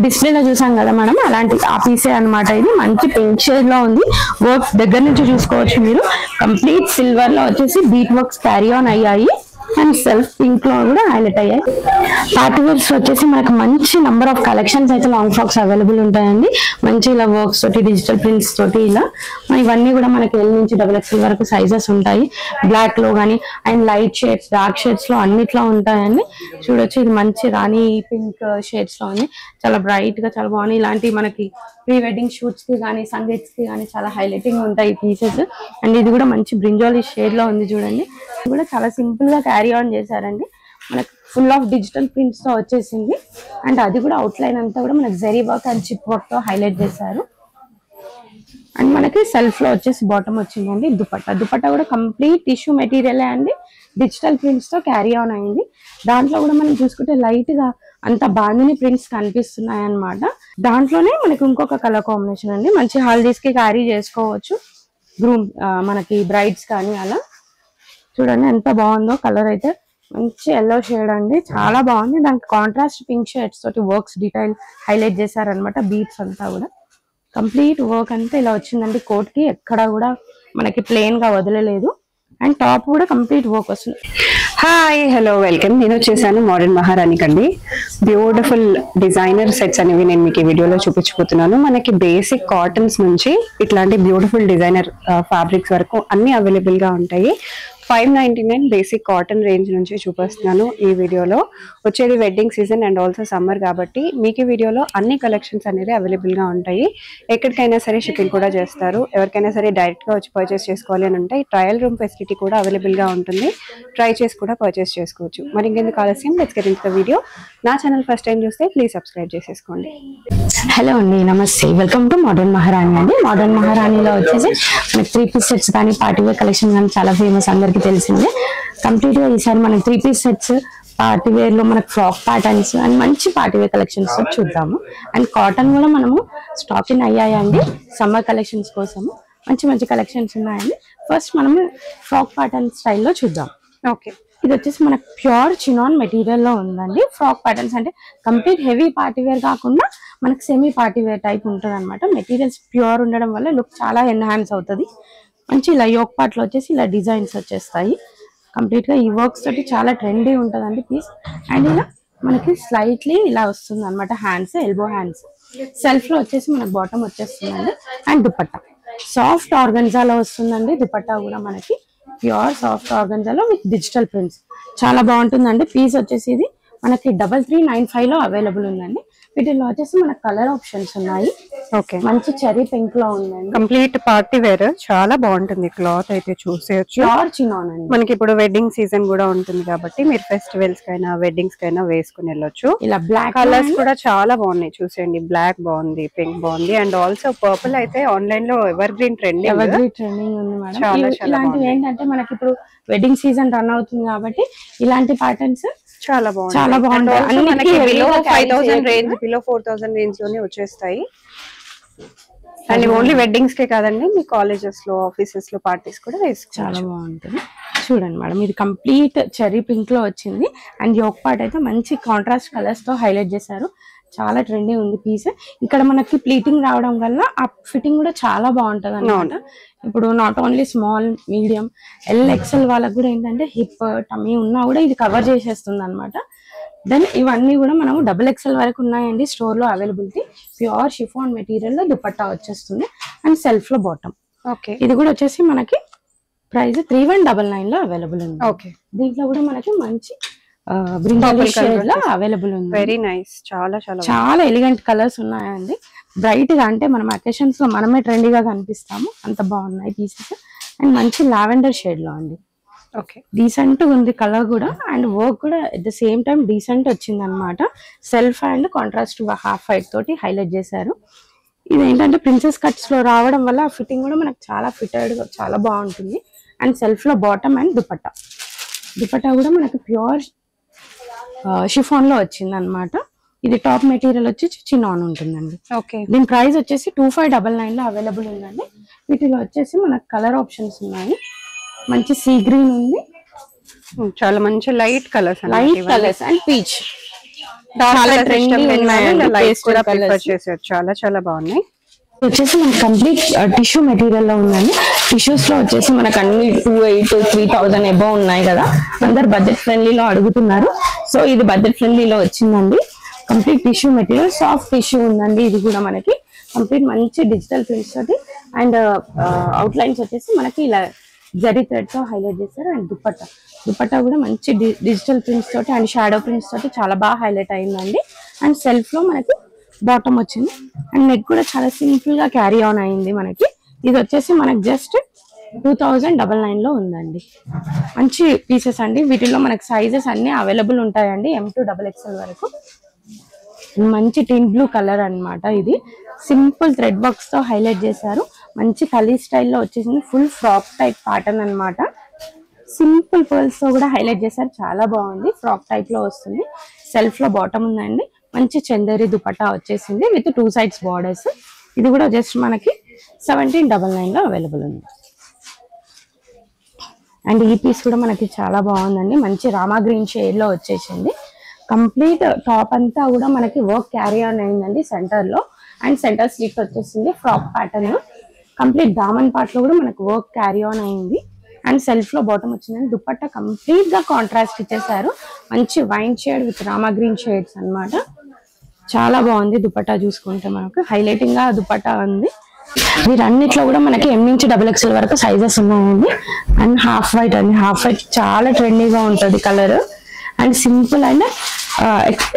డిస్ప్లేలో చూసాం కదా మనం, అలాంటి ఆ పీసే అన్నమాట. ఇది మంచి పింక్ షేడ్ లో ఉంది. వర్క్ దగ్గర నుంచి చూసుకోవచ్చు మీరు. కంప్లీట్ సిల్వర్ లో వచ్చేసి బీట్ వర్క్స్ క్యారీ ఆన్ అయ్యాయి అండ్ సెల్ఫ్ పింక్ లో కూడా హైలైట్ అయ్యాయి. పార్టీ వేర్స్ వచ్చేసి మనకు మంచి నంబర్ ఆఫ్ కలెక్షన్స్ అయితే లాంగ్ ఫ్రాక్స్ అవైలబుల్ ఉంటాయండి. మంచి ఇలా వర్క్స్ తోటి, డిజిటల్ ప్రింట్స్ తోటి ఇలా ఇవన్నీ కూడా మనకి L నుంచి XXL వరకు సైజెస్ ఉంటాయి. బ్లాక్ లో గానీ and light shades, dark shades లో అన్నిట్లో ఉంటాయండి. చూడొచ్చు, ఇది మంచి రాణి పింక్ షేడ్స్ లో ఉంది. చాలా బ్రైట్ గా చాలా బాగుంది. ఇలాంటి మనకి ప్రీ వెడ్డింగ్ షూట్స్ కి కానీ సంగీత్స్ కి కానీ చాలా హైలైటింగ్ ఉంటాయి ఈ పీసెస్. అండ్ ఇది కూడా మంచి బ్రింజాలి షేడ్ లో ఉంది చూడండి. ఇది కూడా చాలా సింపుల్ గా క్యారీ ఆన్ చేశారండి. మనకి ఫుల్ ఆఫ్ డిజిటల్ ప్రింట్స్ తో వచ్చేసింది. అండ్ అది కూడా అవుట్ లైన్ అంతా కూడా మనకి zari work and chip work తో హైలైట్ చేశారు. అండ్ మనకి సెల్ఫ్ లో వచ్చేసి బాటమ్ వచ్చిందండి. దుపట్టా కూడా కంప్లీట్ టిష్యూ మెటీరియల్ అండి. డిజిటల్ ప్రింట్స్ తో క్యారీ ఆన్ అయింది. దాంట్లో కూడా మనం చూసుకుంటే లైట్ గా అంత బాందిని ప్రింట్స్ కనిపిస్తున్నాయి అన్నమాట. దాంట్లోనే మనకి ఇంకొక కలర్ కాంబినేషన్ అండి. మంచి హాల్డీస్ కి క్యారీ చేసుకోవచ్చు. గ్రూమ్ మనకి బ్రైడ్స్ కానీ అలా. చూడండి ఎంత బాగుందో కలర్ అయితే. మంచి ఎల్లో షేడ్ అండి, చాలా బాగుంది. దానికి కాంట్రాస్ట్ పింక్ షేడ్స్ తోటి వర్క్స్ డీటెయిల్ హైలైట్ చేశారనమాట. బీట్స్ అంతా కూడా కంప్లీట్ వర్క్ అంతా ఇలా వచ్చిందండి. కోట్ కి ఎక్కడ కూడా మనకి ప్లెయిన్ గా వదలలేదు. అండ్ టాప్ కూడా కంప్లీట్ వర్క్ వస్తుంది. Hi, hello, welcome. నేను వచ్చేసాను మోడర్న్ మహారాణికి అండి. బ్యూటిఫుల్ డిజైనర్ సెట్స్ అనేవి నేను మీకు ఈ వీడియోలో చూపించబోతున్నాను. మనకి బేసిక్ కాటన్స్ నుంచి ఇట్లాంటి బ్యూటిఫుల్ డిజైనర్ ఫ్యాబ్రిక్స్ వరకు అన్ని అవైలబుల్ గా ఉంటాయి. 599 బేసిక్ కాటన్ రేంజ్ నుంచి చూపిస్తున్నాను ఈ వీడియోలో. వచ్చేది wedding season and also summer కాబట్టి మీకు ఈ వీడియోలో అన్ని కలెక్షన్స్ అనేది అవైలబుల్ గా ఉంటాయి. ఎక్కడికైనా సరే షిప్పింగ్ కూడా చేస్తారు. ఎవరికైనా సరే డైరెక్ట్ గా వచ్చి పర్చేస్ చేసుకోవాలి అని అంటే ట్రయల్ రూమ్ ఫెసిలిటీ కూడా అవైలబుల్ గా ఉంటుంది. ట్రై చేసి కూడా పర్చేస్ చేసుకోవచ్చు. మరి ఇంకెందుకు ఆలస్యం, let's get into the video. నా ఛానల్ ఫస్ట్ టైం చూస్తే ప్లీజ్ సబ్స్క్రైబ్ చేసేసుకోండి. హలో అండి, నమస్తే, వెల్కమ్ టు మోడర్న్ మహారాణి అండి. మోడర్న్ మహారాణిలో వచ్చేసి మనకి 3-piece సెట్స్ కానీ పార్టీ వేర్ కలెక్షన్ కానీ చాలా ఫేమస్, అందరికీ తెలిసిందే. కంప్లీట్ గా ఈసారి మనకి 3-piece సెట్స్ పార్టీ వేర్ లో మనకి ఫ్రాక్ ప్యాటర్న్స్ అండ్ మంచి పార్టీ వేర్ కలెక్షన్స్ చూద్దాము. అండ్ కాటన్ కూడా మనము స్టాక్ ఇన్ అయ్యాయండి సమ్మర్ కలెక్షన్స్ కోసము. మంచి మంచి కలెక్షన్స్ ఉన్నాయండి. ఫస్ట్ మనము ఫ్రాక్ ప్యాటర్న్ స్టైల్లో చూద్దాం. ఓకే, ఇది వచ్చేసి మనకు ప్యూర్ చినాన్ మెటీరియల్ లో ఉందండి. ఫ్రాక్ ప్యాటర్న్స్ అంటే కంప్లీట్ హెవీ పార్టీ వేర్ కాకుండా మనకి సెమీ పార్టీ వేర్ టైప్ ఉంటుంది అనమాట. మెటీరియల్స్ ప్యూర్ ఉండడం వల్ల లుక్ చాలా ఎన్హాన్స్ అవుతుంది. మంచి ఇలా యోక్ పార్ట్ లో వచ్చేసి ఇలా డిజైన్స్ వచ్చేస్తాయి. కంప్లీట్ గా ఈ వర్క్స్ తోటి చాలా ట్రెండీ ఉంటదండి పీస్. అండ్ ఇలా మనకి స్లైట్లీ ఇలా వస్తుంది అనమాట. Hands, elbow hands. సెల్ఫ్ లో వచ్చేసి మనకి బాటమ్ వచ్చేస్తుందండి. అండ్ దుపట్టా సాఫ్ట్ ఆర్గన్జాలో వస్తుందండి. దుపట్టా కూడా మనకి ప్యూర్ సాఫ్ట్ ఆర్గన్జాలో విత్ డిజిటల్ ప్రింట్స్ చాలా బాగుంటుందండి. పీస్ వచ్చేసి ఇది మనకి 3395 లో అవైలబుల్ ఉందండి. వీటిలో వచ్చేసి మనకి కలర్ ఆప్షన్స్ ఉన్నాయి. ఓకే, మంచి చెరీ పింక్ లో ఉందండి. కంప్లీట్ పార్టీ వేర్, చాలా బాగుంటుంది. క్లాత్ అయితే చూసేయచ్చు. ప్యూర్ చినాన్ అండి. మనకి ఇప్పుడు వెడ్డింగ్ సీజన్ కూడా ఉంటుంది కాబట్టి మీరు ఫెస్టివల్స్ కైనా వెడ్డింగ్స్ కైనా వేసుకుని వెళ్ళొచ్చు. ఇలా బ్లాక్ కలర్స్ కూడా చాలా బాగున్నాయి చూసేయండి. బ్లాక్ బాగుంది, పింక్ బాగుంది, అండ్ ఆల్సో పర్పుల్ అయితే ఆన్లైన్ లో ఎవర్ గ్రీన్ ట్రెండింగ్ ఉంది మేడం. ఇలాంటివి ఏంటంటే మనకి ఇప్పుడు వెడ్డింగ్ సీజన్ రన్ అవుతుంది కాబట్టి ఇలాంటి ప్యాటర్న్స్ చాలా బాగుంటాయి. మనకి బిలో 5000 రేంజ్, బిలో 4000 రేంజ్ లోనే వచ్చేస్తాయి. అండ్ ఓన్లీ వెడ్డింగ్స్ కే కాదండి, మీ కాలేజెస్ లో, ఆఫీసెస్ లో, పార్టీస్ కూడా వేసుకోవచ్చు. చాలా బాగుంటుంది. చూడండి మేడం, ఇది కంప్లీట్ చెరీ పింక్ లో వచ్చింది. అండ్ యోక్ పార్ట్ అయితే మంచి కాంట్రాస్ట్ కలర్స్ తో హైలైట్ చేశారు. చాలా ట్రెండీ ఉంది పీస్. ఇక్కడ మనకి ప్లీటింగ్ రావడం వల్ల ఆ ఫిట్టింగ్ కూడా చాలా బాగుంటది అన్నమాట. ఇప్పుడు not only small, medium, XL వాళ్ళకి కూడా ఏంటంటే హిప్, టమ్మీ ఉన్నా కూడా ఇది కవర్ చేసేస్తుంది అనమాట. దెన్ ఇవన్నీ కూడా మనము XXL వరకు ఉన్నాయండి స్టోర్ లో అవైలబిలిటీ. ప్యూర్ షిఫాన్ మెటీరియల్ లో దుపట్టా వచ్చేస్తుంది. అండ్ సెల్ఫ్ లో బాటమ్. ఓకే, ఇది కూడా వచ్చేసి మనకి ప్రైస్ 3199 లో అవైలబుల్ ఉంది. ఓకే, దీంట్లో కూడా మనకి మంచి బ్రింజాలి షేడ్ లో అవైలబుల్ ఉంది. వెరీ నైస్, చాలా ఎలిగెంట్ కలర్స్ ఉన్నాయండి. బ్రైట్ గా అంటే మనం అకేషన్స్ లో మనమే ట్రెండీగా కనిపిస్తాము, అంత బాగున్నాయి పీసెస్. అండ్ మంచి లావెండర్ షేడ్ లో అండి. ఓకే, డీసెంట్ ఉంది కలర్ కూడా. అండ్ వర్క్ కూడా at the same time decent వచ్చింది అనమాట. Self and contrast half white తోటి హైలైట్ చేశారు. ఇది ఏంటంటే ప్రిన్సెస్ కట్స్ లో రావడం వల్ల ఫిట్టింగ్ కూడా మనకు చాలా ఫిటెడ్ గా చాలా బాగుంటుంది. అండ్ సెల్ఫ్ లో బాటమ్ అండ్ దుపట్టా కూడా మనకి ప్యూర్ షిఫాన్ లో వచ్చింది అనమాట. ఇది టాప్ మెటీరియల్ వచ్చి చినాన్ ఉంటుందండి. ఓకే, దీని ప్రైస్ వచ్చేసి 2599 లో అవైలబుల్ ఉందండి. వీటిలో వచ్చేసి మనకు కలర్ ఆప్షన్స్ ఉన్నాయి. మంచి సీ గ్రీన్ ఉంది, చాలా మంచి లైట్ కలర్స్ అండ్ పీచ్. చాలా ట్రెండింగ్ చాలా చాలా బాగున్నాయి. వచ్చేసి మనకి కంప్లీట్ టిష్యూ మెటీరియల్ లో ఉందండి. టిష్యూస్ లో వచ్చేసి మనకు అన్ని 2,800-3,000 అబౌవ్ ఉన్నాయి కదా, అందరు బడ్జెట్ ఫ్రెండ్లీలో అడుగుతున్నారు. సో ఇది బడ్జెట్ ఫ్రెండ్లీలో వచ్చిందండి. Complete tissue material, soft tissue ఉందండి. ఇది కూడా మనకి కంప్లీట్ మంచి డిజిటల్ ప్రింట్స్ తోటి అండ్ అవుట్ లైన్స్ వచ్చేసి మనకి ఇలా జరీ థ్రెడ్ తో హైలైట్ చేశారు. అండ్ దుపట్టా కూడా మంచి డిజిటల్ ప్రింట్స్ తోటి అండ్ షాడో ప్రింట్స్ తోటి చాలా బాగా హైలైట్ అయిందండి. అండ్ సెల్ఫ్ లో మనకి బాటమ్ వచ్చింది అండ్ నెక్ కూడా చాలా సింపుల్ గా క్యారీ ఆన్ అయింది మనకి. ఇది వచ్చేసి మనకి జస్ట్ 2,999 లో ఉందండి. మంచి పీసెస్ అండి. వీటిలో మనకి సైజెస్ అన్ని అవైలబుల్ ఉంటాయండి, M to XXL వరకు. మంచి టిన్ బ్లూ కలర్ అన్నమాట. ఇది సింపుల్ థ్రెడ్ వర్క్స్ తో హైలైట్ చేశారు. మంచి కలీ స్టైల్లో వచ్చేసింది. ఫుల్ ఫ్రాక్ టైప్ ప్యాటర్న్ అన్నమాట. సింపుల్ పర్ల్స్ తో కూడా హైలైట్ చేశారు. చాలా బాగుంది. ఫ్రాక్ టైప్ లో వస్తుంది. సెల్ఫ్ లో బాటమ్ ఉందండి. మంచి చందేరి దుపట్టా వచ్చేసింది విత్ 2 sides బార్డర్స్. ఇది కూడా జస్ట్ మనకి 1799 లో అవైలబుల్ ఉంది. అండ్ ఈ పీస్ కూడా మనకి చాలా బాగుందండి. మంచి రామా గ్రీన్ షేడ్ లో వచ్చేసింది. కంప్లీట్ టాప్ అంతా కూడా మనకి వర్క్ క్యారీ ఆన్ అయిందండి సెంటర్ లో. అండ్ సెంటర్ స్లిట్ వచ్చేసింది frock pattern. Complete Daman part లో కూడా మనకి వర్క్ క్యారీ ఆన్ అయింది. అండ్ సెల్ఫ్ లో బాటమ్ వచ్చిందండి. దుపట్టా కంప్లీట్ గా కాంట్రాస్ట్ ఇచ్చేసారు. మంచి wine shade with Rama green shades అన్నమాట. చాలా బాగుంది. దుపట్టా చూసుకుంటే మనకు హైలైటింగ్ గా దుపట్టా ఉంది. వీటన్నిటిలో కూడా మనకి M నుంచి XXL వరకు సైజెస్ ఉన్నాయండి. అండ్ హాఫ్ వైట్ అండి. హాఫ్ వైట్ చాలా ట్రెండీగా ఉంటుంది colour. And simple and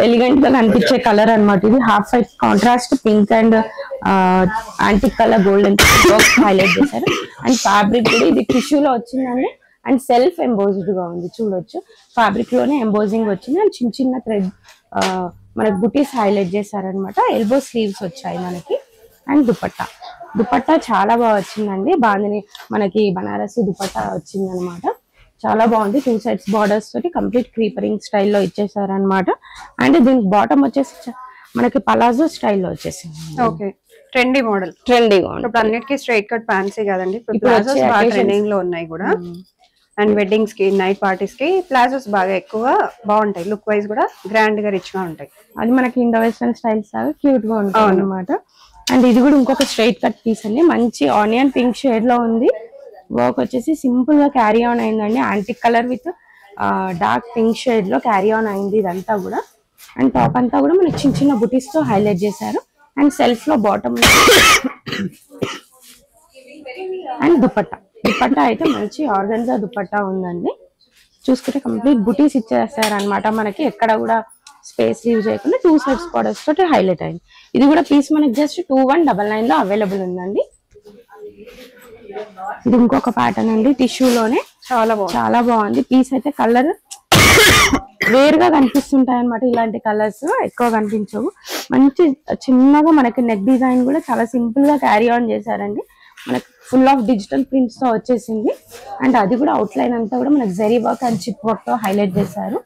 elegant గా కనిపించే కలర్ అన్నమాట. ఇది half white contrast pink and antique colour golden highlight చేశారు. అండ్ ఫ్యాబ్రిక్ కూడా ఇది టిష్యూలో వచ్చిందండి. అండ్ సెల్ఫ్ ఎంబోజ్డ్ గా ఉంది చూడొచ్చు. ఫ్యాబ్రిక్ లోనే ఎంబోజింగ్ వచ్చింది. అండ్ చిన్న చిన్న థ్రెడ్ మనకి బుటీస్ హైలైట్ చేశారనమాట. ఎల్బో స్లీవ్స్ వచ్చాయి మనకి. అండ్ దుపట్టా చాలా బాగా వచ్చిందండి. బాందిని మనకి బనారసి దుపట్టా వచ్చింది అనమాట. చాలా బాగుంది. 2 sides బార్డర్స్ తోటి కంప్లీట్ క్రీపరింగ్ స్టైల్లో ఇచ్చేసారనమాట. అండ్ దీనికి బాటమ్ వచ్చేసి మనకి పలాజో స్టైల్లో వచ్చేసింది. Okay, trendy model. ట్రెండీగా ఇప్పుడు అన్నిటికీ స్ట్రైట్ కట్ ప్యాంట్సే కదండి. ప్లాజోస్ బాగా ట్రెండింగ్ లో ఉన్నాయి కూడా. అండ్ వెడ్డింగ్స్ కి, నైట్ పార్టీస్ కి ప్లాజోస్ బాగా ఎక్కువ బాగుంటాయి. లుక్ వైజ్ కూడా గ్రాండ్ గా రిచ్ గా ఉంటాయి. అది మనకి ఇండో వెస్టర్న్ స్టైల్స్ లాగా క్యూట్ గా ఉంటాయి అనమాట. అండ్ ఇది కూడా ఇంకొక స్ట్రైట్ కట్ పీస్ అండి. మంచి ఆనియన్ పింక్ షేడ్ లో ఉంది. వర్క్ వచ్చేసి సింపుల్ గా క్యారీ ఆన్ అయిందండి. Antique colour with dark pink shade లో క్యారీ ఆన్ అయింది ఇదంతా కూడా. అండ్ టాప్ అంతా కూడా మనకి చిన్న చిన్న బుటీస్ తో హైలైట్ చేశారు. అండ్ సెల్ఫ్ లో బాటమ్ అండ్ దుపట్టా అయితే మంచి ఆర్గన్జా దుపట్టా ఉందండి. చూసుకుంటే కంప్లీట్ బుటీస్ ఇచ్చేస్తారు అనమాట. మనకి ఎక్కడ కూడా స్పేస్ లీవ్ చేయకుండా 2 sides బార్డర్స్ తోటి హైలైట్ అయింది. ఇది కూడా పీస్ మనకి జస్ట్ 2199 లో అవైలబుల్ ఉందండి. ఇది ఇంకొక ప్యాటర్న్ అండి. టిష్యూలోనే చాలా బాగుంది. పీస్ అయితే కలర్ రేర్ గా కనిపిస్తుంటాయి అనమాట. ఇలాంటి కలర్స్ ఎక్కువ కనిపించవు. మంచి చిన్నగా మనకి నెక్ డిజైన్ కూడా చాలా సింపుల్ గా క్యారీ ఆన్ చేశారండి. మనకి ఫుల్ ఆఫ్ డిజిటల్ ప్రింట్స్ తో వచ్చేసింది. అండ్ అది కూడా అవుట్ లైన్ అంతా కూడా మనకి zari work and chip work తో హైలైట్ చేశారు.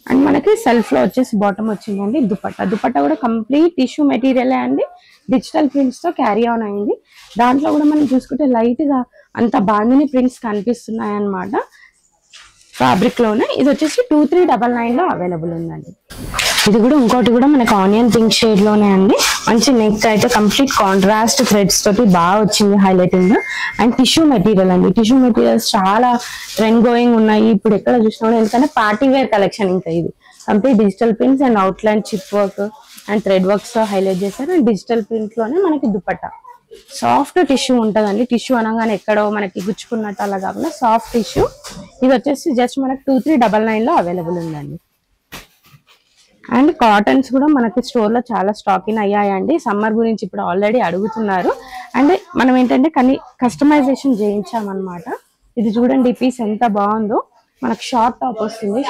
అండ్ మనకి సెల్ఫ్ లో వచ్చేసి బాటమ్ వచ్చిందండి. దుపట్టా కూడా కంప్లీట్ టిష్యూ మెటీరియల్ అండి. డిజిటల్ ప్రింట్స్ తో క్యారీ ఆన్ అయింది. దాంట్లో కూడా మనం చూసుకుంటే లైట్ గా అంత బాందిని ప్రింట్స్ కనిపిస్తున్నాయి అన్నమాట ఫ్యాబ్రిక్ లోనే. ఇది వచ్చేసి 2399 లో అవైలబుల్ ఉందండి. ఇది కూడా ఇంకోటి కూడా మనకి ఆనియన్ పింక్ షేడ్ లోనే అండి. మంచి నెక్ అయితే కంప్లీట్ కాంట్రాస్ట్ థ్రెడ్స్ తోటి బాగా వచ్చింది హైలైటింగ్. అండ్ టిష్యూ మెటీరియల్ అండి. టిష్యూ మెటీరియల్స్ చాలా ట్రెండ్ గోయింగ్ ఉన్నాయి ఇప్పుడు ఎక్కడ చూసినా కూడా. ఎందుకంటే పార్టీ వేర్ కలెక్షన్ ఇంకా ఇది complete digital prints and out line chip work and thread works తో హైలైట్ చేశారు. అండ్ డిజిటల్ ప్రింట్ లోనే మనకి దుపట్టా సాఫ్ట్ టిష్యూ ఉంటదండి. టిష్యూ అనగానే ఎక్కడో మనకి గుచ్చుకున్నట్టు అలా కాకుండా సాఫ్ట్ టిష్యూ. ఇది వచ్చేసి జస్ట్ మనకి 2399 లో అవైలబుల్ ఉందండి. అండ్ కాటన్స్ కూడా మనకి స్టోర్ లో చాలా స్టాక్ ఇన్ అయ్యాయండి. సమ్మర్ గురించి ఇప్పుడు ఆల్రెడీ అడుగుతున్నారు. అండ్ మనం ఏంటంటే కస్టమైజేషన్ చేయించామన్నమాట. ఇది చూడండి ఈ పీస్ ఎంత బాగుందో. మనకి షార్ట్ టాప్ వస్తుంది,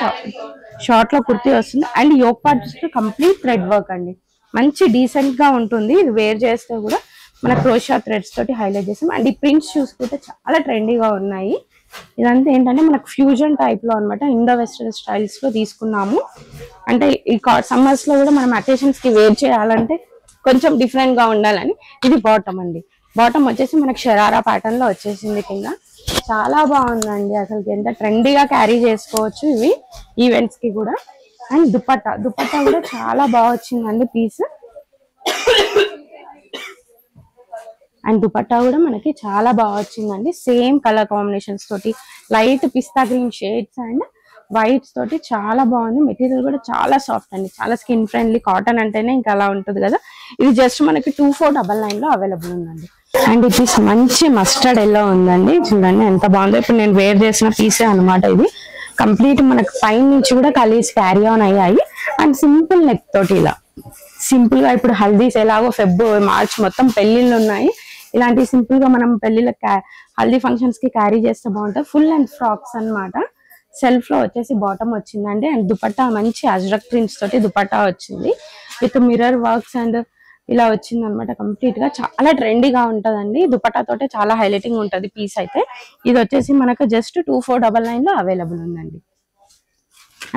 షార్ట్ లో కుర్తీ వస్తుంది. అండ్ యోక్ పార్ట్ చూస్తే కంప్లీట్ థ్రెడ్ వర్క్ అండి. మంచి డీసెంట్ గా ఉంటుంది. ఇది వేర్ చేస్తే కూడా మన క్రోషా థ్రెడ్స్ తోటి హైలైట్ చేసాం. అండ్ ఈ ప్రింట్స్ చూసుకుంటే చాలా ట్రెండీగా ఉన్నాయి. ఇదంతా ఏంటంటే మనకు ఫ్యూజన్ టైప్ లో అనమాట. ఇండో వెస్టర్న్ స్టైల్స్ లో తీసుకున్నాము. అంటే ఈ సమ్మర్స్ లో కూడా మనం అకేషన్స్ కి వేర్ చేయాలంటే కొంచెం డిఫరెంట్ గా ఉండాలని. ఇది బాటమ్ అండి. బాటమ్ వచ్చేసి మనకి షరారా ప్యాటర్న్ లో వచ్చేసింది కింద. చాలా బాగుందండి. అసలు ఎంత ట్రెండీగా క్యారీ చేసుకోవచ్చు ఇవి ఈవెంట్స్ కి కూడా. అండ్ దుపట్టా కూడా చాలా బాగా వచ్చిందండి పీస్. అండ్ దుపట్టా కూడా మనకి చాలా బాగా వచ్చిందండి. సేమ్ కలర్ కాంబినేషన్స్ తోటి light pista green shades and whites తోటి చాలా బాగుంది. మెటీరియల్ కూడా చాలా సాఫ్ట్ అండి, చాలా స్కిన్ ఫ్రెండ్లీ. కాటన్ అంటేనే ఇంకా అలా ఉంటుంది కదా. ఇది జస్ట్ మనకి 2499 లో అవైలబుల్ ఉందండి. అండ్ ఇది మంచి మస్టర్డ్ ఎల్లో ఉందండి. చూడండి ఎంత బాగుందో. ఇప్పుడు నేను వేర్ చేసిన పీసే అనమాట ఇది. కంప్లీట్ మనకి పైన నుంచి కూడా కలీస్ క్యారీ ఆన్ అయ్యాయి. అండ్ సింపుల్ నెక్ తోటి ఇలా సింపుల్ గా, ఇప్పుడు హల్దీస్ ఎలాగో మార్చ్ మొత్తం పెళ్లిళ్ళు ఉన్నాయి. ఇలాంటి సింపుల్ గా మనం పెళ్లిళ్ళ హల్దీ ఫంక్షన్స్ కి క్యారీ చేస్తే బాగుంటుంది. ఫుల్ అండ్ ఫ్రాక్స్ అన్నమాట. సెల్ఫ్ లో వచ్చేసి బాటమ్ వచ్చిందండి. అండ్ దుపట్టా మంచి అజ్రక్ ప్రింట్స్ తోటి దుపట్టా వచ్చింది విత్ మిర్రర్ వర్క్స్ అండ్ ఇలా వచ్చింది అనమాట. కంప్లీట్ గా చాలా ట్రెండీగా ఉంటదండి. దుపట్టా తోటే చాలా హైలైటింగ్ ఉంటది పీస్ అయితే. ఇది వచ్చేసి మనకు జస్ట్ 2499 లో అవైలబుల్ ఉందండి.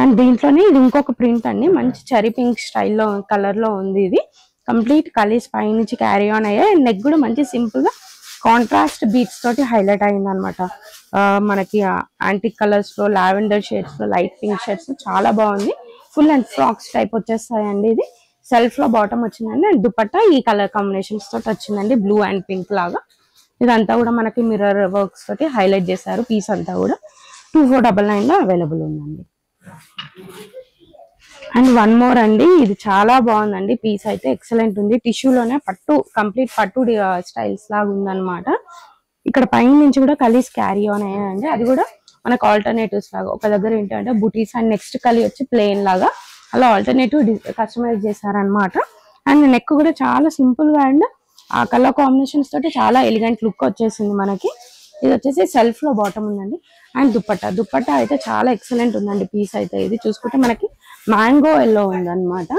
అండ్ దీంట్లోనే ఇది ఇంకొక ప్రింట్ అండి, మంచి చెరీ పింక్ స్టైల్లో కలర్ లో ఉంది. ఇది కంప్లీట్ కలీస్ పై నుంచి క్యారీ ఆన్ అయ్యాయి. అండ్ నెక్ కూడా మంచి సింపుల్ గా కాంట్రాస్ట్ బీట్స్ తోటి హైలైట్ అయింది అనమాట. మనకి యాంటిక్ కలర్స్ లో, లావెండర్ షేడ్స్ లో, లైట్ పింక్ షేడ్స్ లో చాలా బాగుంది. ఫుల్ అండ్ ఫ్రాక్స్ టైప్ వచ్చేస్తాయండి. ఇది సెల్ఫ్ లో బాటమ్ వచ్చిందండి. అండ్ దుపట్టా ఈ కలర్ కాంబినేషన్స్ తోటి వచ్చిందండి, బ్లూ అండ్ పింక్ లాగా. ఇదంతా కూడా మనకి మిర్రర్ వర్క్స్ తోటి హైలైట్ చేశారు. పీస్ అంతా కూడా 2499 లో అవైలబుల్ ఉందండి. అండ్ వన్ మోర్ అండి, ఇది చాలా బాగుందండి. పీస్ అయితే ఎక్సలెంట్ ఉంది. టిష్యూలోనే పట్టు, కంప్లీట్ పట్టు స్టైల్స్ లాగా ఉందన్నమాట. ఇక్కడ పైన నుంచి కూడా కలీస్ క్యారీ ఆన్ అయ్యాయండి. అది కూడా మనకు ఆల్టర్నేటివ్స్ లాగా ఒక దగ్గర ఏంటంటే బుటీస్ అండ్ నెక్స్ట్ కలీ వచ్చి ప్లెయిన్ లాగా అలా ఆల్టర్నేటివ్ కస్టమైజ్ చేశారనమాట. అండ్ నెక్ కూడా చాలా సింపుల్ గా అండ్ ఆ కలర్ కాంబినేషన్స్ తోటి చాలా ఎలిగెంట్ లుక్ వచ్చేసింది మనకి. ఇది వచ్చేసి సెల్ఫ్ లో బాటమ్ ఉందండి. అండ్ దుపట్టా అయితే చాలా ఎక్సలెంట్ ఉందండి. పీస్ అయితే ఇది చూసుకుంటే మనకి మ్యాంగో ఎల్లో ఉందన్నమాట.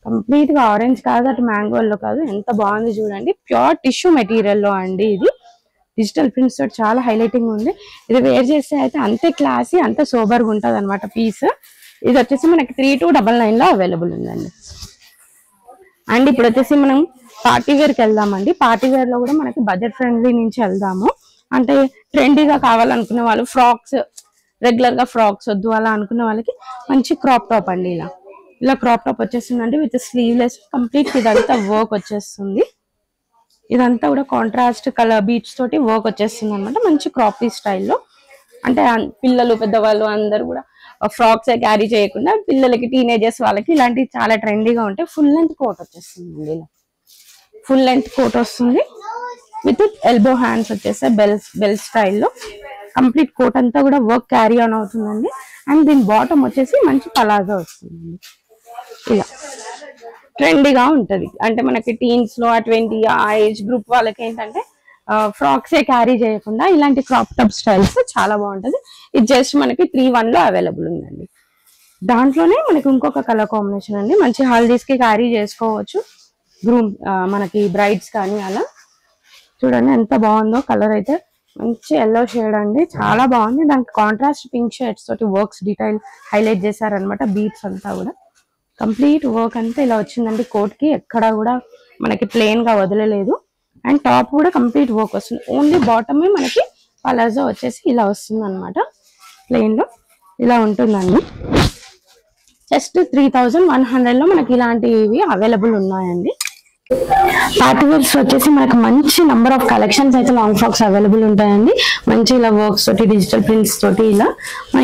కంప్లీట్ గా ఆరెంజ్ కాదు, అటు మ్యాంగో ఎల్లో కాదు, ఎంత బాగుంది చూడండి. ప్యూర్ టిష్యూ మెటీరియల్ లో అండి. ఇది డిజిటల్ ప్రింట్స్ తోటి చాలా హైలైటింగ్ ఉంది. ఇది వేర్ చేస్తే అయితే అంతే క్లాసీ, అంతే సోబర్ గా ఉంటది అనమాట పీస్. ఇది వచ్చేసి మనకి 3299 లో అవైలబుల్ ఉందండి. అండ్ ఇప్పుడు వచ్చేసి మనం పార్టీ వేర్ కి వెళ్దామండి. పార్టీ వేర్ లో కూడా మనకి బడ్జెట్ ఫ్రెండ్లీ నుంచి వెళ్దాము. అంటే ట్రెండీగా కావాలనుకునే వాళ్ళు, ఫ్రాక్స్ రెగ్యులర్ గా ఫ్రాక్స్ వద్దు అలా అనుకునే వాళ్ళకి మంచి క్రాప్ టాప్ అండి. ఇలా క్రాప్ టాప్ వచ్చేస్తుందండి విత్ స్లీవ్లెస్. కంప్లీట్ ఇదంతా వర్క్ వచ్చేస్తుంది. ఇదంతా కూడా కాంట్రాస్ట్ కలర్ బీట్స్ తోటి వర్క్ వచ్చేస్తుంది అనమాట. మంచి క్రాపీ స్టైల్లో. అంటే పిల్లలు పెద్దవాళ్ళు అందరు కూడా ఫ్రాక్స్ క్యారీ చేయకుండా పిల్లలకి, టీనేజర్స్ వాళ్ళకి ఇలాంటివి చాలా ట్రెండీగా ఉంటాయి. ఫుల్ లెంత్ కోట్ వచ్చేస్తుంది. ఇలా ఫుల్ లెంత్ కోట్ వస్తుంది విత్ ఎల్బో హ్యాండ్స్ వచ్చేస్తాయి బెల్ స్టైల్లో. కంప్లీట్ కోట్ అంతా కూడా వర్క్ క్యారీ ఆన్ అవుతుందండి. అండ్ దీని బాటమ్ వచ్చేసి మంచి పలాజో వస్తుందండి. ఇలా ట్రెండీగా ఉంటది. అంటే మనకి టీన్స్ లో 20 ఆ ఏజ్ గ్రూప్ వాళ్ళకి ఏంటంటే ఫ్రాక్స్ క్యారీ చేయకుండా ఇలాంటి క్రాప్ టాప్ స్టైల్స్ చాలా బాగుంటది. ఇది జస్ట్ మనకి 31 లో అవైలబుల్ ఉందండి. దాంట్లోనే మనకి ఇంకొక కలర్ కాంబినేషన్ అండి. మంచి హల్దీస్ కి క్యారీ చేసుకోవచ్చు, మనకి బ్రైడ్స్ కానీ అలా. చూడండి ఎంత బాగుందో కలర్ అయితే. మంచి ఎల్లో షేడ్ అండి, చాలా బాగుంది. దానికి కాంట్రాస్ట్ పింక్ షేడ్స్ తోటి వర్క్స్ డీటెయిల్ హైలైట్ చేశారనమాట. బీట్స్ అంతా కూడా కంప్లీట్ వర్క్ అంతా ఇలా వచ్చిందండి. కోట్ కి ఎక్కడ కూడా మనకి ప్లెయిన్ గా వదలలేదు. అండ్ టాప్ కూడా కంప్లీట్ వర్క్ వస్తుంది. ఓన్లీ బాటమే మనకి పలాజో వచ్చేసి ఇలా వస్తుంది అనమాట. ప్లెయిన్ లో ఇలా ఉంటుందండి. జస్ట్ 3100 లో మనకి ఇలాంటివి అవైలబుల్ ఉన్నాయండి. పార్టీ వేర్స్ వచ్చేసి మనకు మంచి నంబర్ ఆఫ్ కలెక్షన్స్ అయితే లాంగ్ ఫ్రాక్స్ అవైలబుల్ ఉంటాయండి. మంచి ఇలా వర్క్స్ తోటి, డిజిటల్ ప్రింట్స్ తోటి ఇలా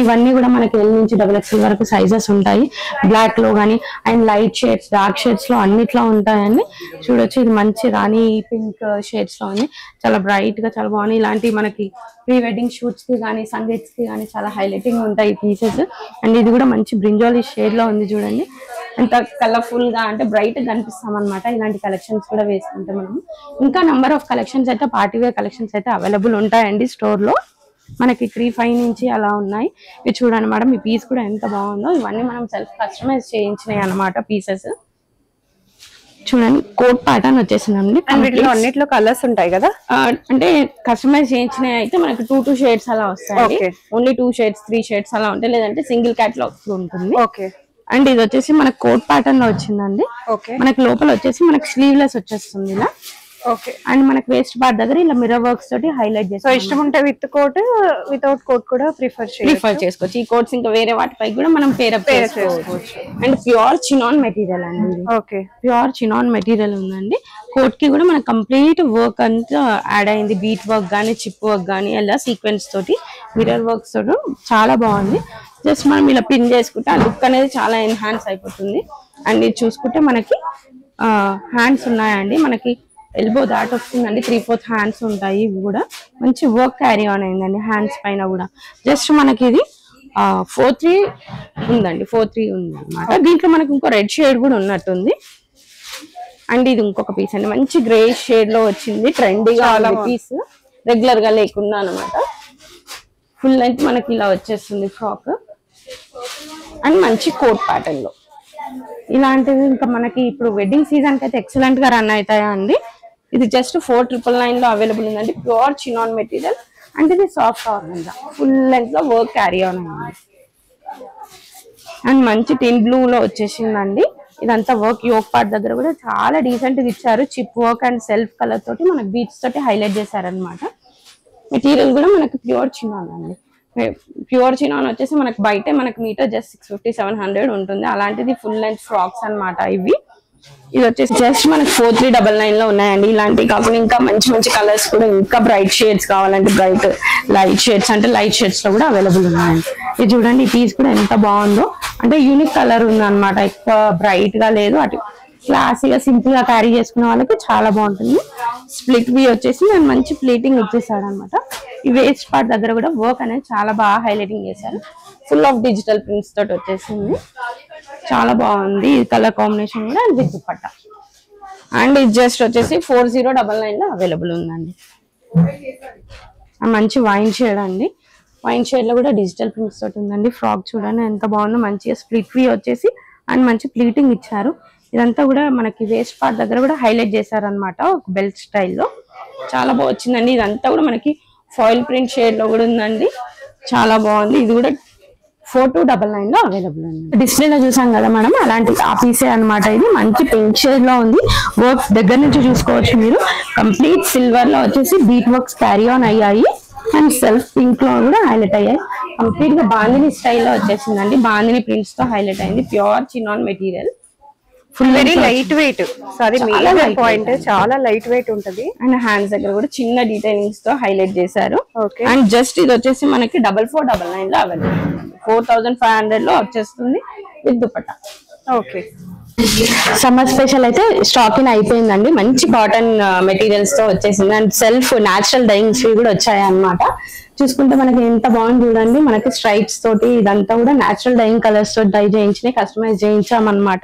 ఇవన్నీ కూడా మనకి L నుంచి XXL వరకు సైజెస్ ఉంటాయి. బ్లాక్ లో కానీ and light shades, dark shades లో అన్నిట్లో ఉంటాయండి. చూడొచ్చు ఇది మంచి రాణి పింక్ షేడ్స్ లో ఉంది. చాలా బ్రైట్ గా చాలా బాగుంది. ఇలాంటి మనకి ప్రీ వెడ్డింగ్ షూట్స్ కి కానీ సంగీత్స్ కి కానీ చాలా హైలైటింగ్ ఉంటాయి పీసెస్. అండ్ ఇది కూడా మంచి బ్రింజాలి షేడ్ లో ఉంది చూడండి. ఎంత కలర్ఫుల్ గా అంటే బ్రైట్ గా కనిపిస్తాం అనమాట ఇలాంటి కలెక్షన్స్ కూడా వేసుకుంటే మనము. ఇంకా నంబర్ ఆఫ్ కలెక్షన్స్ అయితే, పార్టీ వేర్ కలెక్షన్స్ అయితే అవైలబుల్ ఉంటాయండి స్టోర్ లో. మనకి 35 నుంచి అలా ఉన్నాయి. ఇది చూడండి మేడం, ఈ పీస్ కూడా ఎంత బాగుందో. ఇవన్నీ మనం సెల్ఫ్ కస్టమైజ్ చేయించినాయి అనమాట పీసెస్. చూడండి కోట్ ప్యాటర్న్ వచ్చేసిందండి. అన్నిట్లో కలర్స్ ఉంటాయి కదా. అంటే కస్టమైజ్ చేయించినవి అయితే మనకి 2 షేడ్స్ అలా వస్తాయి. ఓన్లీ 2 షేడ్స్ 3 షేడ్స్ అలా ఉంటాయి. లేదంటే సింగిల్ క్యాటలాగ్ ఉంటుంది. అండ్ ఇది వచ్చేసి మనకి కోట్ ప్యాటర్న్ లో వచ్చిందండి. మనకి లోపల వచ్చేసి మనకి స్లీవ్లెస్ వచ్చేస్తుంది ఇలా. ఓకే. అండ్ మనకి వేస్ట్ పార్ట్ దగ్గర ఇలా మిర్రర్ వర్క్స్ తోటి హైలైట్ సో ఇష్టం ఉంటే విత్ కోట్, వితౌట్ కోట్ కూడా ప్రిఫర్ చేసుకోవచ్చు. ఈ కోట్స్ ఇంకా వేరే వాటిపై కూడా మనం పేరప్ చేసుకోవచ్చు. అండ్ ప్యూర్ చినాన్ మెటీరియల్ అండి. ఓకే, ప్యూర్ చినాన్ మెటీరియల్ ఉందండి. కోట్ కి కూడా మనకి కంప్లీట్ వర్క్ అంతా యాడ్ అయింది. బీట్ వర్క్ గానీ, చిప్ వర్క్ గానీ, ఇలా సీక్వెన్స్ తోటి మిర్రర్ వర్క్స్ తోటి చాలా బాగుంది. జస్ట్ మనం ఇలా పిన్ చేసుకుంటే ఆ లుక్ అనేది చాలా ఎన్హాన్స్ అయిపోతుంది. అండ్ ఇది చూసుకుంటే మనకి హ్యాండ్స్ ఉన్నాయండి. మనకి ఎల్బో దాటి వస్తుందండి. 3/4 హ్యాండ్స్ ఉంటాయి. ఇవి కూడా మంచి వర్క్ క్యారీ ఆన్ అయిందండి హ్యాండ్స్ పైన కూడా. జస్ట్ మనకి ఇది 4/3 ఉందండి. 4/3 ఉంది అనమాట. దీంట్లో మనకి ఇంకో రెడ్ షేడ్ కూడా ఉన్నట్టుంది. అండ్ ఇది ఇంకొక పీస్ అండి. మంచి గ్రే షేడ్ లో వచ్చింది. ట్రెండీగా పీస్, రెగ్యులర్ గా లేకుండా అనమాట. ఫుల్ లెంత్ మనకి ఇలా వచ్చేస్తుంది ఫ్రాక్. అండ్ మంచి కోట్ ప్యాటర్న్ లో ఇలాంటివి ఇంకా మనకి ఇప్పుడు వెడ్డింగ్ సీజన్ కి అయితే ఎక్సలెంట్ గా రన్ అవుతాయా అండి. ఇది జస్ట్ 4,999 లో అవైలబుల్ ఉందండి. Pure chinon material. అంటే ఇది సాఫ్ట్ ఆర్గంజా ఫుల్ లెంత్ లో వర్క్ క్యారీ ఆన్ అయింది. అండ్ మంచి టిన్ బ్లూ లో వచ్చేసిందండి. ఇదంతా వర్క్ యోక్ పార్ట్ దగ్గర కూడా చాలా డీసెంట్ గా ఇచ్చారు. Chip work and self colour తోటి మనకి బీట్స్ తోటి హైలైట్ చేశారనమాట. మెటీరియల్ కూడా మనకి ప్యూర్ చినాన్ అండి. ప్యూర్ చినాన్ వచ్చేసి మనకి బయట మనకి మీటర్ జస్ట్ 650-700 ఉంటుంది. అలాంటిది ఫుల్ లెంత్ ఫ్రాక్స్ అనమాట ఇవి. ఇది వచ్చేసి జస్ట్ మనకి 4,399 లో ఉన్నాయండి. ఇలాంటివి కాకుండా ఇంకా మంచి మంచి కలర్స్ కూడా, ఇంకా బ్రైట్ షేడ్స్ కావాలంటే బ్రైట్, లైట్ షేడ్స్ అంటే లైట్ షేడ్స్ లో కూడా అవైలబుల్ ఉన్నాయండి. ఇది చూడండి, ఈ పీస్ కూడా ఎంత బాగుందో. అంటే యూనిక్ కలర్ ఉంది అనమాట. ఎక్కువ బ్రైట్ గా లేదు, అటు క్లాసీగా సింపుల్ గా క్యారీ చేసుకునే వాళ్ళకి చాలా బాగుంటుంది. స్ప్లిట్ వి వచ్చేసి నేను మంచి ప్లేటింగ్ ఇచ్చేసాడు అనమాట. ఈ వేస్ట్ పార్ట్ దగ్గర కూడా వర్క్ అనేది చాలా బాగా హైలైటింగ్ చేశారు. ఫుల్ ఆఫ్ డిజిటల్ ప్రింట్స్ తోటి వచ్చేసింది. చాలా బాగుంది. ఈ కలర్ కాంబినేషన్ కూడా విత్ దుపట్టా. అండ్ ఇది జస్ట్ వచ్చేసి 4,099 లో అవైలబుల్ ఉందండి. మంచి వైన్ షేడ్ అండి. వైన్ షేడ్ లో కూడా డిజిటల్ ప్రింట్స్ తోటి ఉందండి. ఫ్రాక్ చూడండి ఎంత బాగుందో. మంచిగా స్ప్లిట్ వి వచ్చేసి అండ్ మంచి ప్లీటింగ్ ఇచ్చారు. ఇదంతా కూడా మనకి వేస్ట్ పార్ట్ దగ్గర కూడా హైలైట్ చేశారనమాట. ఒక బెల్ట్ స్టైల్లో చాలా బాగా వచ్చిందండి. ఇదంతా కూడా మనకి ఫాయిల్ ప్రింట్ షేడ్ లో కూడా ఉందండి. చాలా బాగుంది. ఇది కూడా 4,299 లో అవైలబుల్ ఉంది. డిస్ప్లేలో చూసాం కదా మనం, అలాంటి ఆ పీసే అనమాట. ఇది మంచి పింక్ షేడ్ లో ఉంది. వర్క్ దగ్గర నుంచి చూసుకోవచ్చు మీరు. కంప్లీట్ సిల్వర్ లో వచ్చేసి బీట్ వర్క్స్ క్యారీ ఆన్ అయ్యాయి. అండ్ సెల్ఫ్ పింక్ లో కూడా హైలైట్ అయ్యాయి. కంప్లీట్ గా బాందిని స్టైల్లో వచ్చేసిందండి. బాందిని ప్రింట్స్ తో హైలైట్ అయింది. Pure chinon material. Full very light weight. Sorry, major point చాలా లైట్ వెయిట్ ఉంటది. అండ్ హ్యాండ్స్ దగ్గర కూడా చిన్న డీటెయిలింగ్స్ తో హైలైట్ చేశారు. ఓకే. అండ్ జస్ట్ ఇది వచ్చేసి మనకి 4,499 లో అవైలబుల్. 4,500 లో వచ్చేస్తుంది with dupatta. Okay. Summer special అయితే స్టాక్ ఇన్ అయిపోయిందండి. మంచి కాటన్ మెటీరియల్స్ తో వచ్చేసింది. అండ్ సెల్ఫ్ న్యాచురల్ డైయింగ్స్ కూడా వచ్చాయి అన్నమాట. చూసుకుంటే మనకి ఎంత బాగుంది చూడండి. మనకి స్ట్రైట్స్ తోటి ఇదంతా కూడా న్యాచురల్ డైయింగ్ కలర్స్ తోటి డై చేయించినాయి, కస్టమైజ్ చేయించామన్నమాట.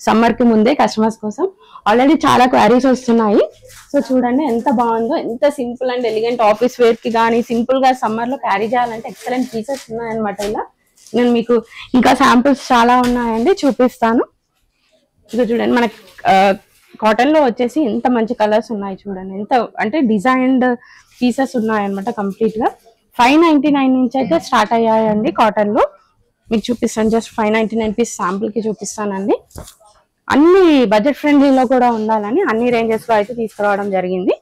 సమ్మర్ కి ముందే కస్టమర్స్ కోసం ఆల్రెడీ చాలా క్వారీస్ వస్తున్నాయి. సో చూడండి ఎంత బాగుందో. ఎంత simple and elegant office wear కి కానీ, సింపుల్ గా సమ్మర్ లో క్యారీ చేయాలంటే ఎక్సలెంట్ పీసెస్ ఉన్నాయన్నమాట. ఇలా నేను మీకు ఇంకా శాంపుల్స్ చాలా ఉన్నాయండి, చూపిస్తాను. ఇక చూడండి మనకి కాటన్ లో వచ్చేసి ఎంత మంచి కలర్స్ ఉన్నాయి చూడండి. ఎంత అంటే డిజైన్డ్ పీసెస్ ఉన్నాయన్నమాట. కంప్లీట్ గా 599 నుంచి అయితే స్టార్ట్ అయ్యాయండి కాటన్ లో. మీకు చూపిస్తాను. జస్ట్ 599 పీస్ శాంపుల్ కి చూపిస్తానండి. అన్ని బడ్జెట్ ఫ్రెండ్లీలో కూడా ఉండాలని అన్ని రేంజెస్ లో అయితే తీసుకురావడం జరిగింది.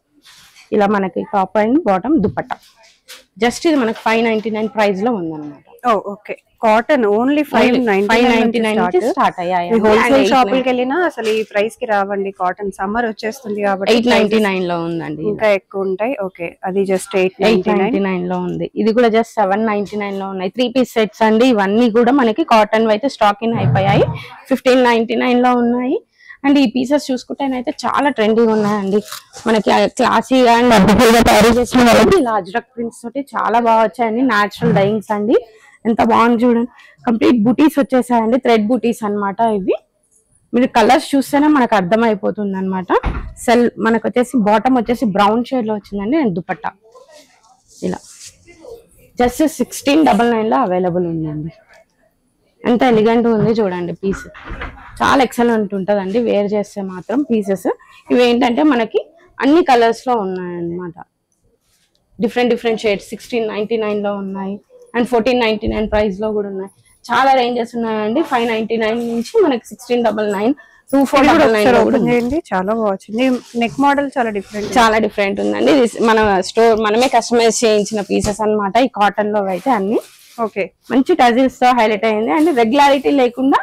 ఇలా మనకి top and bottom dupatta. Just ఇది మనకి 599 ప్రైస్ లో ఉందన్నమాట. ఓకే. కాటన్ ఓన్లీ 599 స్టార్ట్ అయ్యాయి. హోల్సేల్ షాపులకి వెళ్ళినా అసలు ఈ ప్రైస్ కి రావండి. కాటన్ సమ్మర్ వచ్చేస్తుంది కాబట్టి 899 లో ఉందండి. ఇంకా ఎక్కువ ఉంటాయి. ఓకే, అది జస్ట్ 899 లో ఉంది. ఇది కూడా జస్ట్ 799 లో ఉన్నాయి. 3 పీస్ సెట్స్ అండి. ఇవన్నీ కూడా మనకి కాటన్ అయితే స్టాక్ ఇన్ అయిపోయాయి. 1599 లో ఉన్నాయి. అండ్ ఈ పీసెస్ చూసుకుంటేనైతే చాలా ట్రెండీగా ఉన్నాయండి. మనకి క్లాసీ అండ్ అడ్డగా తయారు చేసిన వాళ్ళకి ఇలా అజ్రక్ ప్రింట్స్ తోటి చాలా బాగా వచ్చాయండి. న్యాచురల్ డైయింగ్స్ అండి. ఎంత బాగుంది చూడండి. కంప్లీట్ బూటీస్ వచ్చేసాయండి. థ్రెడ్ బూటీస్ అన్నమాట ఇవి. మీరు కలర్స్ చూస్తేనే మనకు అర్థమైపోతుంది అనమాట. మనకు వచ్చేసి బాటమ్ వచ్చేసి బ్రౌన్ షేడ్ లో వచ్చిందండి. అండ్ దుపట్టా ఇలా జస్ట్ 1699 లో అవైలబుల్ ఉందండి. ఎంత ఎలిగెంట్ ఉంది చూడండి. పీస్ చాలా ఎక్సలెంట్ ఉంటుందండి వేర్ చేస్తే మాత్రం పీసెస్. ఇవి ఏంటంటే మనకి అన్ని కలర్స్ లో ఉన్నాయన్నమాట. డిఫరెంట్ షేడ్స్ 1699 లో ఉన్నాయి. అండ్ 1499 ప్రైస్ లో కూడా ఉన్నాయి. చాలా రేంజెస్ ఉన్నాయండి. 599 నుంచి మనకి 1699, 2499 ఓపెన్ చేయండి. చాలా బాగుంది. నెక్ మోడల్ చాలా డిఫరెంట్ ఉందండి. ఇది మన స్టోర్ మనమే కస్టమైజ్ చేయించిన పీసెస్ అన్నమాట. ఈ కాటన్ లో అయితే అన్ని ఓకే మంచి టజిల్స్ తో హైలైట్ అయింది. అండ్ రెగ్యులారిటీ లేకుండా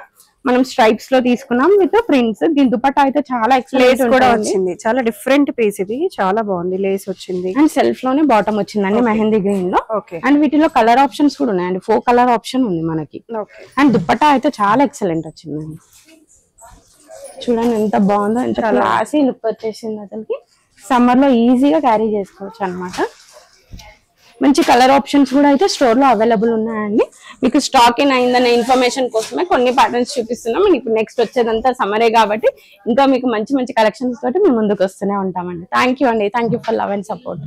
మనం స్ట్రైప్స్ లో తీసుకున్నాం విత్ ప్రింట్స్. దీని దుపట్టా అయితే చాలా లేస్ కూడా వచ్చింది. చాలా డిఫరెంట్ పీస్ ఇది, చాలా బాగుంది. లేస్ వచ్చింది అండ్ సెల్ఫ్ లోనే బాటమ్ వచ్చిందండి మెహందీ గ్రీన్ లో. అండ్ వీటిలో కలర్ ఆప్షన్స్ కూడా ఉన్నాయండి. 4 కలర్ ఆప్షన్ ఉంది మనకి. అండ్ దుపట్టా అయితే చాలా ఎక్సలెంట్ వచ్చిందండి. చూడండి ఎంత బాగుందో, ఎంత క్లాసీ లుక్ వచ్చేసింది. అసలుకి సమ్మర్ లో ఈజీగా క్యారీ చేసుకోవచ్చు అన్నమాట. మంచి కలర్ ఆప్షన్స్ కూడా అయితే స్టోర్ లో అవైలబుల్ ఉన్నాయండి. మీకు స్టాక్ ఇన్ అయిందనే ఇన్ఫర్మేషన్ కోసమే కొన్ని ప్యాటర్న్స్ చూపిస్తున్నాం. ఇప్పుడు నెక్స్ట్ వచ్చేదంతా సమ్మరే కాబట్టి ఇంకా మీకు మంచి మంచి కలెక్షన్స్ తోటి మేము ముందుకు వస్తూనే ఉంటామండి. థ్యాంక్ యూ అండి. Thank you for love and support.